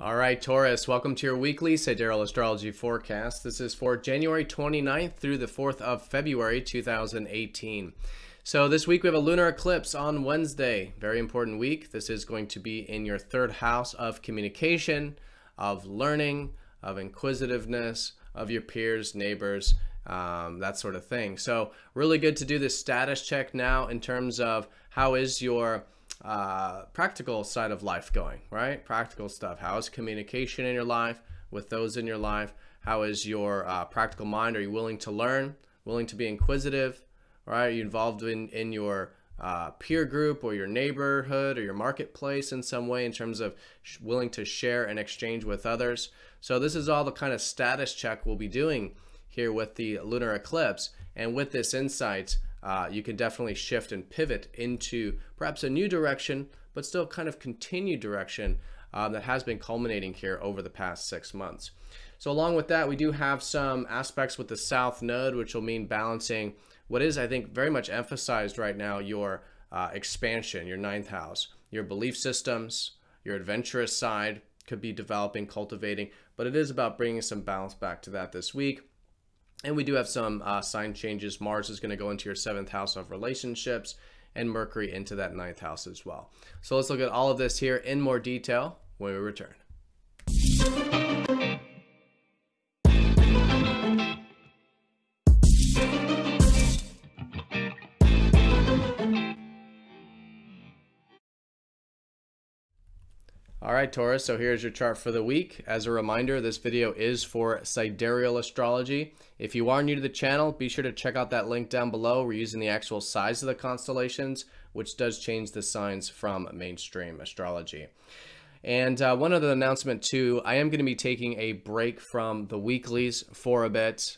All right, Taurus, welcome to your weekly Sidereal Astrology forecast. This is for January 29th through the 4th of February 2018. So this week we have a lunar eclipse on Wednesday. Very important week. This is going to be in your third house of communication, of learning, of inquisitiveness, of your peers, neighbors, that sort of thing. So really good to do this status check now in terms of how is your practical side of life going, right? Practical stuff. How is communication in your life with those in your life? How is your practical mind? Are you willing to learn, willing to be inquisitive, right? Are you involved in your peer group or your neighborhood or your marketplace in some way in terms of willing to share and exchange with others? So this is all the kind of status check we'll be doing here with the lunar eclipse. And with this insight, you can definitely shift and pivot into perhaps a new direction, but still kind of continued direction that has been culminating here over the past 6 months. So along with that, we do have some aspects with the South Node, which will mean balancing what is, I think, very much emphasized right now, your expansion, your ninth house, your belief systems, your adventurous side could be developing, cultivating, but it is about bringing some balance back to that this week. And we do have some sign changes. Mars is going to go into your 7th house of relationships and Mercury into that 9th house as well. So let's look at all of this here in more detail when we return. All right, Taurus, so here's your chart for the week. As a reminder, this video is for Sidereal Astrology. If you are new to the channel, be sure to check out that link down below. We're using the actual size of the constellations, which does change the signs from mainstream astrology. And one other announcement too, I am going to be taking a break from the weeklies for a bit.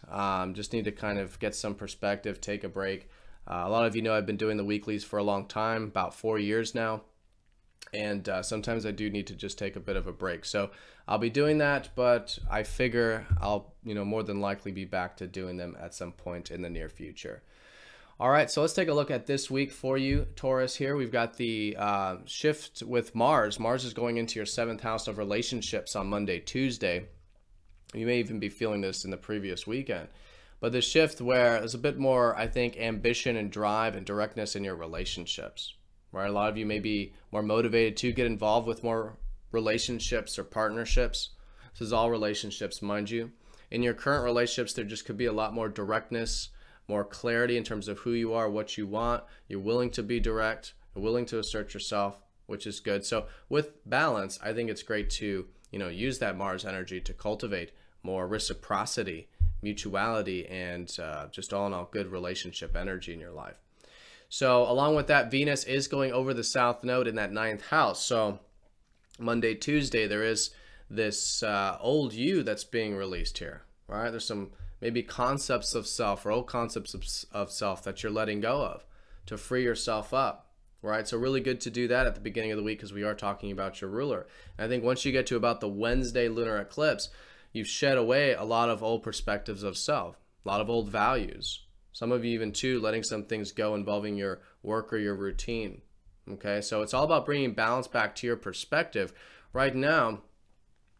Just need to kind of get some perspective, take a break. A lot of you know I've been doing the weeklies for a long time, about 4 years now. And sometimes I do need to just take a bit of a break. So I'll be doing that, but I figure I'll, more than likely be back to doing them at some point in the near future. All right, so let's take a look at this week for you, Taurus. Here we've got the shift with Mars. Mars is going into your 7th house of relationships on Monday, Tuesday. You may even be feeling this in the previous weekend. But the shift where there's a bit more, I think, ambition and drive and directness in your relationships. Right, a lot of you may be more motivated to get involved with more relationships or partnerships. This is all relationships, mind you. In your current relationships, there just could be a lot more directness, more clarity in terms of who you are, what you want. You're willing to be direct, you're willing to assert yourself, which is good. So with balance, I think it's great to, use that Mars energy to cultivate more reciprocity, mutuality, and just all in all good relationship energy in your life. So along with that, Venus is going over the South Node in that 9th house. So Monday, Tuesday, there is this old you that's being released here, right? There's some maybe concepts of self or old concepts of self that you're letting go of to free yourself up, right? So really good to do that at the beginning of the week because we are talking about your ruler. And I think once you get to about the Wednesday lunar eclipse, you've shed away a lot of old perspectives of self, a lot of old values. Some of you even too letting some things go involving your work or your routine. Okay, so it's all about bringing balance back to your perspective. Right now,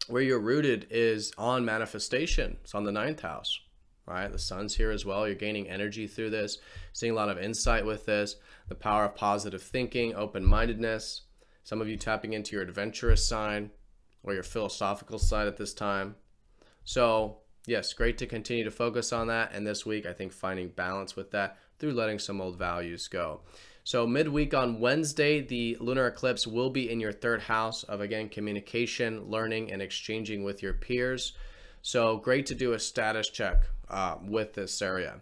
where you're rooted is on manifestation. It's on the 9th house, right? The sun's here as well. You're gaining energy through this, seeing a lot of insight with this, the power of positive thinking, open-mindedness. Some of you tapping into your adventurous side or your philosophical side at this time. So yes, great to continue to focus on that. And this week, I think finding balance with that through letting some old values go. So midweek on Wednesday, the lunar eclipse will be in your 3rd house of, again, communication, learning, and exchanging with your peers. So great to do a status check with this area.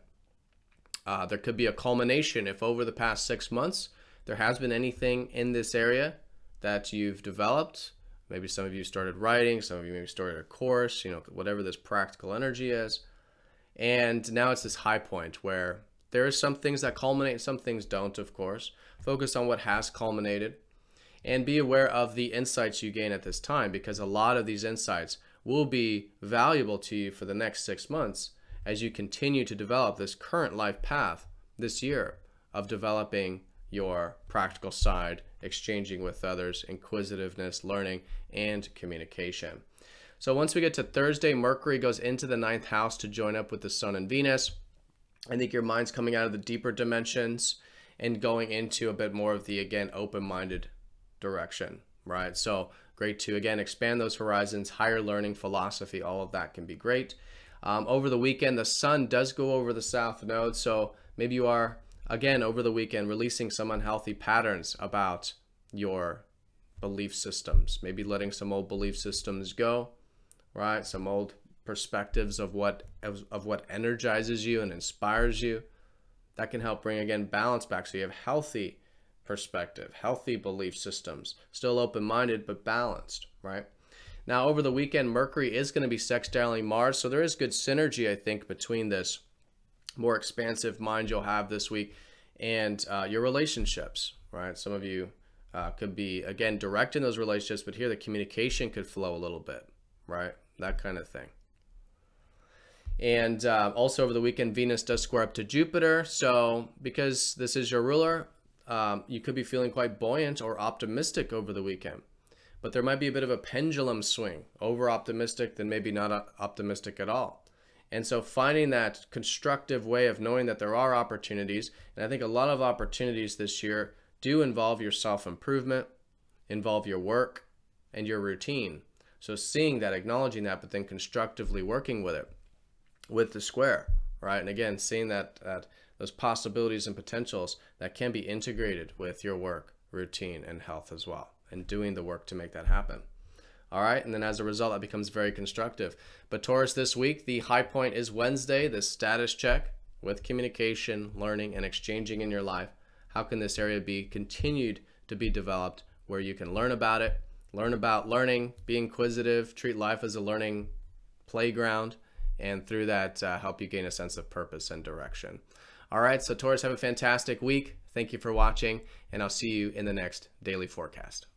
There could be a culmination if over the past 6 months, there has been anything in this area that you've developed. Maybe some of you started writing, some of you maybe started a course, whatever this practical energy is. And now it's this high point where there are some things that culminate, some things don't, of course. Focus on what has culminated and be aware of the insights you gain at this time, because a lot of these insights will be valuable to you for the next 6 months as you continue to develop this current life path this year of developing your practical side exchanging with others, inquisitiveness, learning, and communication. So once we get to Thursday, Mercury goes into the 9th house to join up with the Sun and Venus. I think your mind's coming out of the deeper dimensions and going into a bit more of the, again, open-minded direction, right? So great to, again, expand those horizons, higher learning, philosophy, all of that can be great. Over the weekend, the Sun does go over the South Node, so maybe you are, again, over the weekend, releasing some unhealthy patterns about your belief systems, maybe letting some old belief systems go, right? Some old perspectives of what energizes you and inspires you. That can help bring, again, balance back, so you have healthy perspective, healthy belief systems, still open-minded but balanced, right? Now, over the weekend, Mercury is going to be sextiling Mars, so there is good synergy, I think, between this more expansive mind you'll have this week and your relationships, right? Some of you could be, again, direct in those relationships, but here the communication could flow a little bit, right? That kind of thing. And also over the weekend, Venus does square up to Jupiter. So because this is your ruler, you could be feeling quite buoyant or optimistic over the weekend. But there might be a bit of a pendulum swing, over optimistic, then maybe not optimistic at all. And so finding that constructive way of knowing that there are opportunities, and I think a lot of opportunities this year do involve your self-improvement, involve your work and your routine. So seeing that, acknowledging that, but then constructively working with it, with the square, right? And again, seeing that those possibilities and potentials that can be integrated with your work, routine, and health as well, and doing the work to make that happen. All right, and then as a result, that becomes very constructive. But Taurus, this week, the high point is Wednesday, the status check with communication, learning, and exchanging in your life. How can this area be continued to be developed where you can learn about it, learn about learning, be inquisitive, treat life as a learning playground, and through that, help you gain a sense of purpose and direction. All right, so Taurus, have a fantastic week. Thank you for watching, and I'll see you in the next daily forecast.